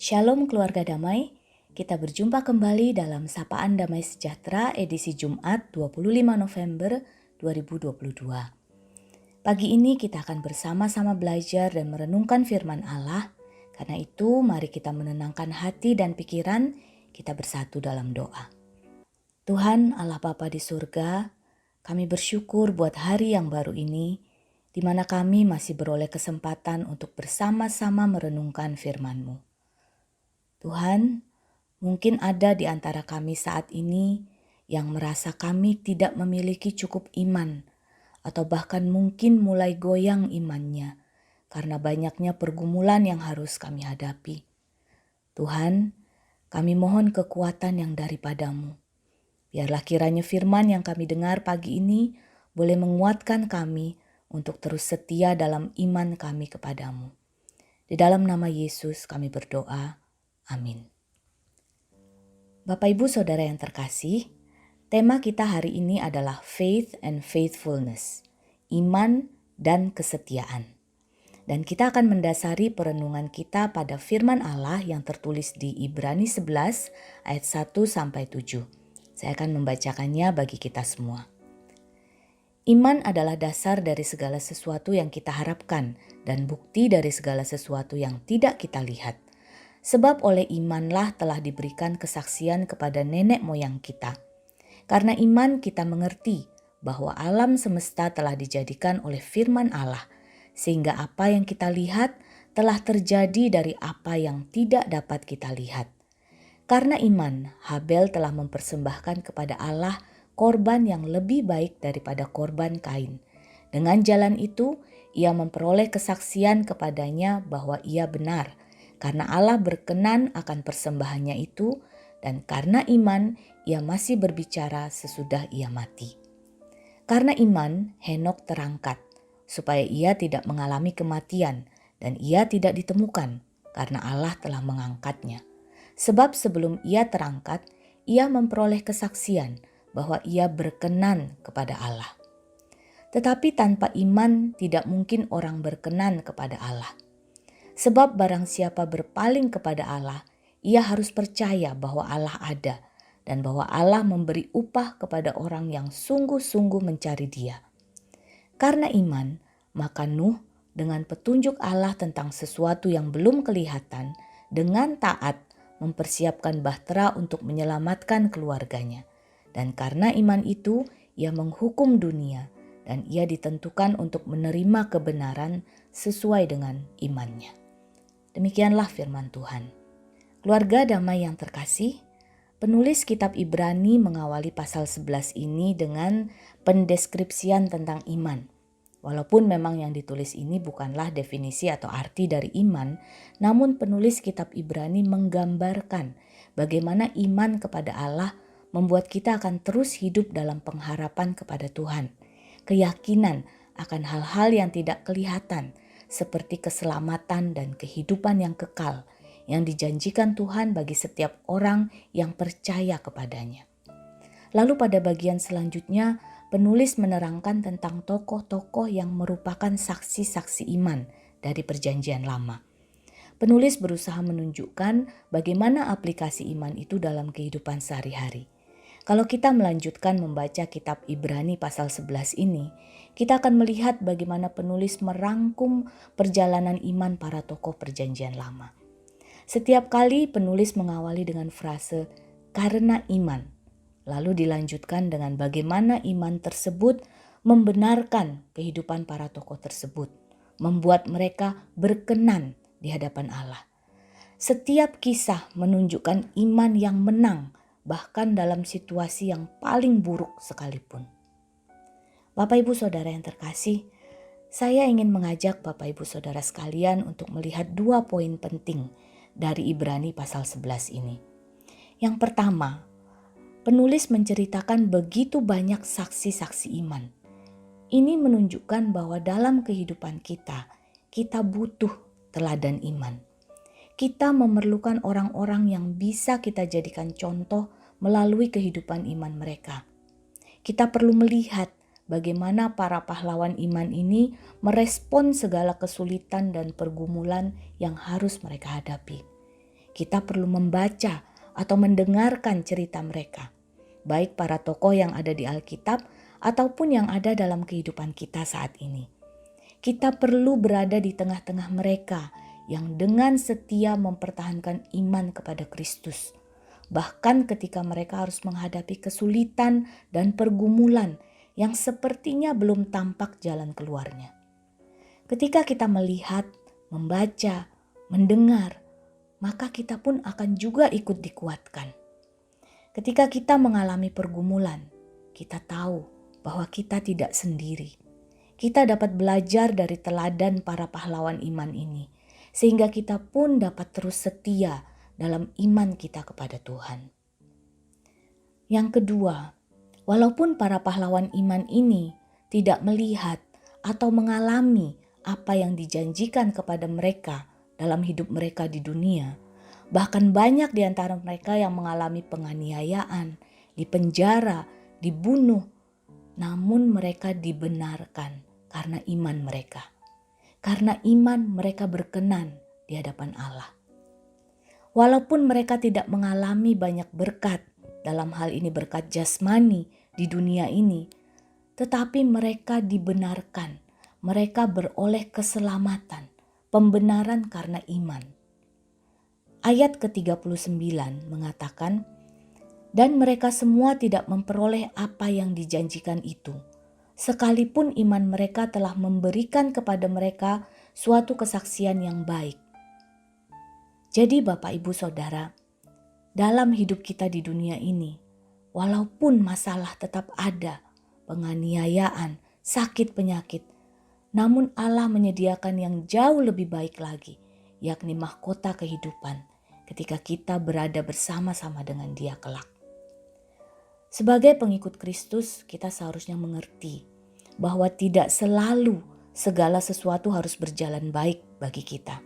Shalom keluarga damai, kita berjumpa kembali dalam Sapaan Damai Sejahtera edisi Jumat 25 November 2022. Pagi ini kita akan bersama-sama belajar dan merenungkan firman Allah. Karena itu mari kita menenangkan hati dan pikiran, kita bersatu dalam doa. Tuhan Allah Bapa di surga, kami bersyukur buat hari yang baru ini, di mana kami masih beroleh kesempatan untuk bersama-sama merenungkan firman-Mu. Tuhan, mungkin ada di antara kami saat ini yang merasa kami tidak memiliki cukup iman, atau bahkan mungkin mulai goyang imannya karena banyaknya pergumulan yang harus kami hadapi. Tuhan, kami mohon kekuatan yang daripada-Mu. Biarlah kiranya firman yang kami dengar pagi ini boleh menguatkan kami untuk terus setia dalam iman kami kepadamu. Di dalam nama Yesus kami berdoa. Amin. Bapak Ibu Saudara yang terkasih, tema kita hari ini adalah faith and faithfulness, iman dan kesetiaan. Dan kita akan mendasari perenungan kita pada firman Allah yang tertulis di Ibrani 11 ayat 1-7. Saya akan membacakannya bagi kita semua. Iman adalah dasar dari segala sesuatu yang kita harapkan dan bukti dari segala sesuatu yang tidak kita lihat. Sebab oleh imanlah telah diberikan kesaksian kepada nenek moyang kita. Karena iman kita mengerti bahwa alam semesta telah dijadikan oleh firman Allah, sehingga apa yang kita lihat telah terjadi dari apa yang tidak dapat kita lihat. Karena iman, Habel telah mempersembahkan kepada Allah korban yang lebih baik daripada korban Kain. Dengan jalan itu, ia memperoleh kesaksian kepadanya bahwa ia benar, karena Allah berkenan akan persembahannya itu, dan karena iman ia masih berbicara sesudah ia mati. Karena iman, Henok terangkat, supaya ia tidak mengalami kematian, dan ia tidak ditemukan, karena Allah telah mengangkatnya. Sebab sebelum ia terangkat, ia memperoleh kesaksian bahwa ia berkenan kepada Allah. Tetapi tanpa iman tidak mungkin orang berkenan kepada Allah. Sebab barang siapa berpaling kepada Allah, ia harus percaya bahwa Allah ada dan bahwa Allah memberi upah kepada orang yang sungguh-sungguh mencari Dia. Karena iman, maka Nuh dengan petunjuk Allah tentang sesuatu yang belum kelihatan, dengan taat mempersiapkan bahtera untuk menyelamatkan keluarganya. Dan karena iman itu, ia menghukum dunia dan ia ditentukan untuk menerima kebenaran sesuai dengan imannya. Demikianlah firman Tuhan. Keluarga damai yang terkasih, penulis kitab Ibrani mengawali pasal 11 ini dengan pendeskripsian tentang iman. Walaupun memang yang ditulis ini bukanlah definisi atau arti dari iman, namun penulis kitab Ibrani menggambarkan bagaimana iman kepada Allah membuat kita akan terus hidup dalam pengharapan kepada Tuhan. Keyakinan akan hal-hal yang tidak kelihatan, seperti keselamatan dan kehidupan yang kekal yang dijanjikan Tuhan bagi setiap orang yang percaya kepadanya. Lalu pada bagian selanjutnya, penulis menerangkan tentang tokoh-tokoh yang merupakan saksi-saksi iman dari Perjanjian Lama. Penulis berusaha menunjukkan bagaimana aplikasi iman itu dalam kehidupan sehari-hari. Kalau kita melanjutkan membaca kitab Ibrani pasal 11 ini, kita akan melihat bagaimana penulis merangkum perjalanan iman para tokoh Perjanjian Lama. Setiap kali penulis mengawali dengan frase "karena iman", lalu dilanjutkan dengan bagaimana iman tersebut membenarkan kehidupan para tokoh tersebut, membuat mereka berkenan di hadapan Allah. Setiap kisah menunjukkan iman yang menang, bahkan dalam situasi yang paling buruk sekalipun. Bapak Ibu Saudara yang terkasih, saya ingin mengajak Bapak Ibu Saudara sekalian untuk melihat 2 poin penting dari Ibrani pasal 11 ini. Yang pertama, penulis menceritakan begitu banyak saksi-saksi iman. Ini menunjukkan bahwa dalam kehidupan kita butuh teladan iman. Kita memerlukan orang-orang yang bisa kita jadikan contoh melalui kehidupan iman mereka. Kita perlu melihat bagaimana para pahlawan iman ini merespon segala kesulitan dan pergumulan yang harus mereka hadapi. kita perlu membaca atau mendengarkan cerita mereka, baik para tokoh yang ada di Alkitab ataupun yang ada dalam kehidupan kita saat ini. Kita perlu berada di tengah-tengah mereka yang dengan setia mempertahankan iman kepada Kristus. Bahkan ketika mereka harus menghadapi kesulitan dan pergumulan yang sepertinya belum tampak jalan keluarnya. Ketika kita melihat, membaca, mendengar, maka kita pun akan juga ikut dikuatkan. Ketika kita mengalami pergumulan, kita tahu bahwa kita tidak sendiri. Kita dapat belajar dari teladan para pahlawan iman ini, sehingga kita pun dapat terus setia dalam iman kita kepada Tuhan. Yang kedua, walaupun para pahlawan iman ini tidak melihat atau mengalami apa yang dijanjikan kepada mereka dalam hidup mereka di dunia, bahkan banyak di antara mereka yang mengalami penganiayaan, dipenjara, dibunuh, namun mereka dibenarkan karena iman mereka. Karena iman mereka berkenan di hadapan Allah. Walaupun mereka tidak mengalami banyak berkat, dalam hal ini berkat jasmani di dunia ini, tetapi mereka dibenarkan, mereka beroleh keselamatan, pembenaran karena iman. Ayat ke-39 mengatakan, dan mereka semua tidak memperoleh apa yang dijanjikan itu, sekalipun iman mereka telah memberikan kepada mereka suatu kesaksian yang baik. Jadi Bapak Ibu Saudara, dalam hidup kita di dunia ini, walaupun masalah tetap ada, penganiayaan, sakit penyakit, namun Allah menyediakan yang jauh lebih baik lagi, yakni mahkota kehidupan ketika kita berada bersama-sama dengan Dia kelak. Sebagai pengikut Kristus, kita seharusnya mengerti bahwa tidak selalu segala sesuatu harus berjalan baik bagi kita.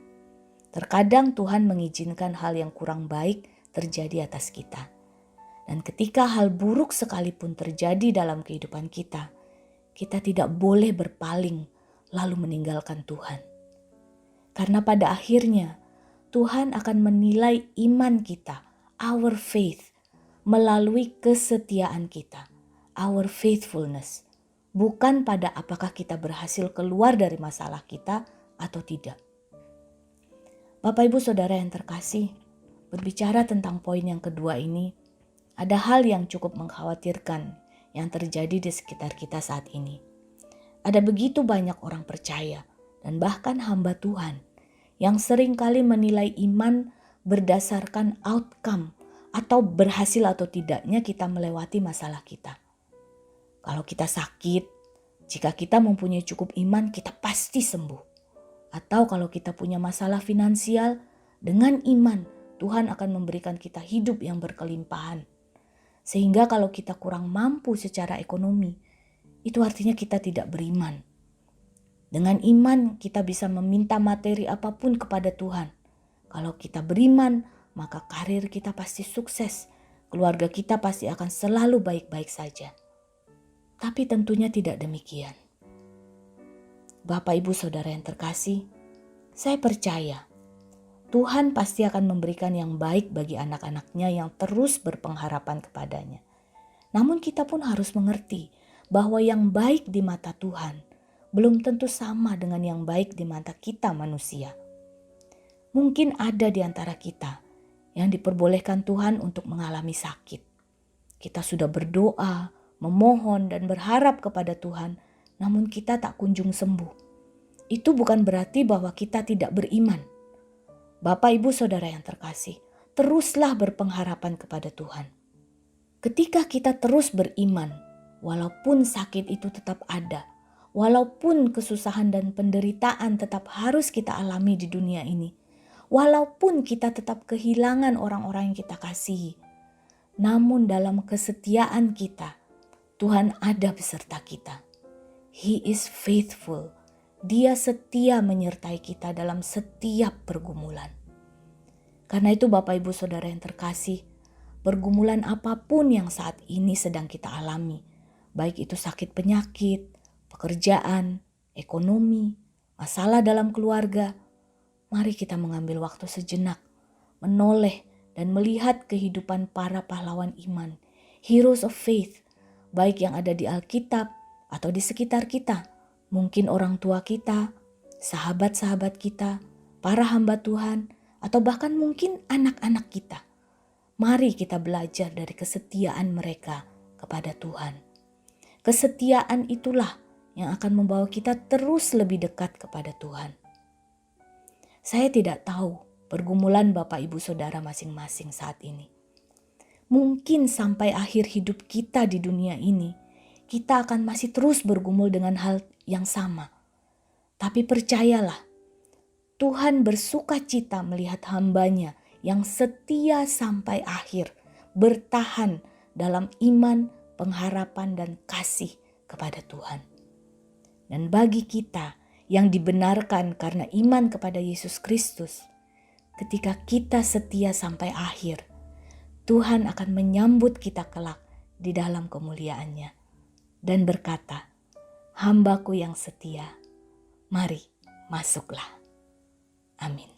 Terkadang Tuhan mengizinkan hal yang kurang baik terjadi atas kita. Dan ketika hal buruk sekalipun terjadi dalam kehidupan kita, kita tidak boleh berpaling lalu meninggalkan Tuhan. Karena pada akhirnya Tuhan akan menilai iman kita, our faith, melalui kesetiaan kita, our faithfulness. Bukan pada apakah kita berhasil keluar dari masalah kita atau tidak. Bapak Ibu Saudara yang terkasih, berbicara tentang poin yang kedua ini, ada hal yang cukup mengkhawatirkan yang terjadi di sekitar kita saat ini. Ada begitu banyak orang percaya dan bahkan hamba Tuhan yang seringkali menilai iman berdasarkan outcome atau berhasil atau tidaknya kita melewati masalah kita. Kalau kita sakit, jika kita mempunyai cukup iman, kita pasti sembuh. Atau kalau kita punya masalah finansial, dengan iman Tuhan akan memberikan kita hidup yang berkelimpahan. Sehingga kalau kita kurang mampu secara ekonomi, itu artinya kita tidak beriman. Dengan iman kita bisa meminta materi apapun kepada Tuhan. Kalau kita beriman, maka karir kita pasti sukses. Keluarga kita pasti akan selalu baik-baik saja. Tapi tentunya tidak demikian. Bapak Ibu Saudara yang terkasih, saya percaya Tuhan pasti akan memberikan yang baik bagi anak-anaknya yang terus berpengharapan kepadanya. Namun kita pun harus mengerti bahwa yang baik di mata Tuhan belum tentu sama dengan yang baik di mata kita manusia. Mungkin ada di antara kita yang diperbolehkan Tuhan untuk mengalami sakit. Kita sudah berdoa, memohon dan berharap kepada Tuhan, namun kita tak kunjung sembuh. Itu bukan berarti bahwa kita tidak beriman. Bapak Ibu Saudara yang terkasih, teruslah berpengharapan kepada Tuhan. Ketika kita terus beriman, walaupun sakit itu tetap ada, walaupun kesusahan dan penderitaan tetap harus kita alami di dunia ini, walaupun kita tetap kehilangan orang-orang yang kita kasihi, namun dalam kesetiaan kita, Tuhan ada beserta kita. He is faithful. Dia setia menyertai kita dalam setiap pergumulan. Karena itu Bapak Ibu Saudara yang terkasih, pergumulan apapun yang saat ini sedang kita alami, baik itu sakit penyakit, pekerjaan, ekonomi, masalah dalam keluarga, mari kita mengambil waktu sejenak menoleh dan melihat kehidupan para pahlawan iman, heroes of faith, baik yang ada di Alkitab atau di sekitar kita, mungkin orang tua kita, sahabat-sahabat kita, para hamba Tuhan, atau bahkan mungkin anak-anak kita. Mari kita belajar dari kesetiaan mereka kepada Tuhan. Kesetiaan itulah yang akan membawa kita terus lebih dekat kepada Tuhan. Saya tidak tahu pergumulan Bapak Ibu Saudara masing-masing saat ini. Mungkin sampai akhir hidup kita di dunia ini, kita akan masih terus bergumul dengan hal yang sama. Tapi percayalah, Tuhan bersuka cita melihat hamba-Nya yang setia sampai akhir, bertahan dalam iman, pengharapan, dan kasih kepada Tuhan. Dan bagi kita yang dibenarkan karena iman kepada Yesus Kristus, ketika kita setia sampai akhir, Tuhan akan menyambut kita kelak di dalam kemuliaan-Nya dan berkata, "Hambaku yang setia, mari masuklah." Amin.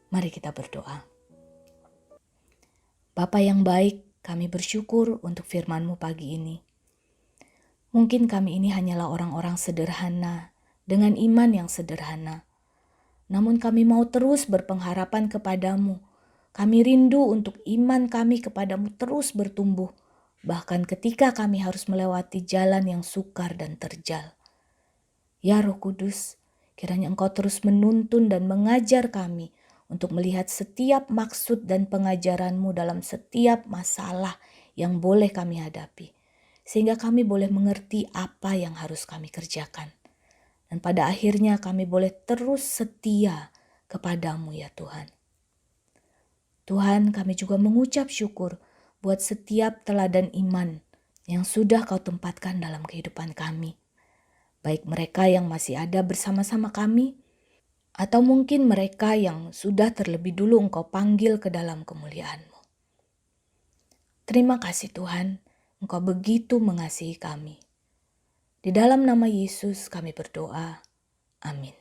Mari kita berdoa. Bapa yang baik, kami bersyukur untuk firman-Mu pagi ini. Mungkin kami ini hanyalah orang-orang sederhana dengan iman yang sederhana. Namun kami mau terus berpengharapan kepadamu. Kami rindu untuk iman kami kepadamu terus bertumbuh. Bahkan ketika kami harus melewati jalan yang sukar dan terjal. Ya Roh Kudus, kiranya Engkau terus menuntun dan mengajar kami untuk melihat setiap maksud dan pengajaran-Mu dalam setiap masalah yang boleh kami hadapi. Sehingga kami boleh mengerti apa yang harus kami kerjakan. Dan pada akhirnya kami boleh terus setia kepadamu ya Tuhan. Tuhan, kami juga mengucap syukur buat setiap teladan iman yang sudah Kau tempatkan dalam kehidupan kami. Baik mereka yang masih ada bersama-sama kami, atau mungkin mereka yang sudah terlebih dulu Engkau panggil ke dalam kemuliaan-Mu. Terima kasih Tuhan, Engkau begitu mengasihi kami. Di dalam nama Yesus kami berdoa. Amin.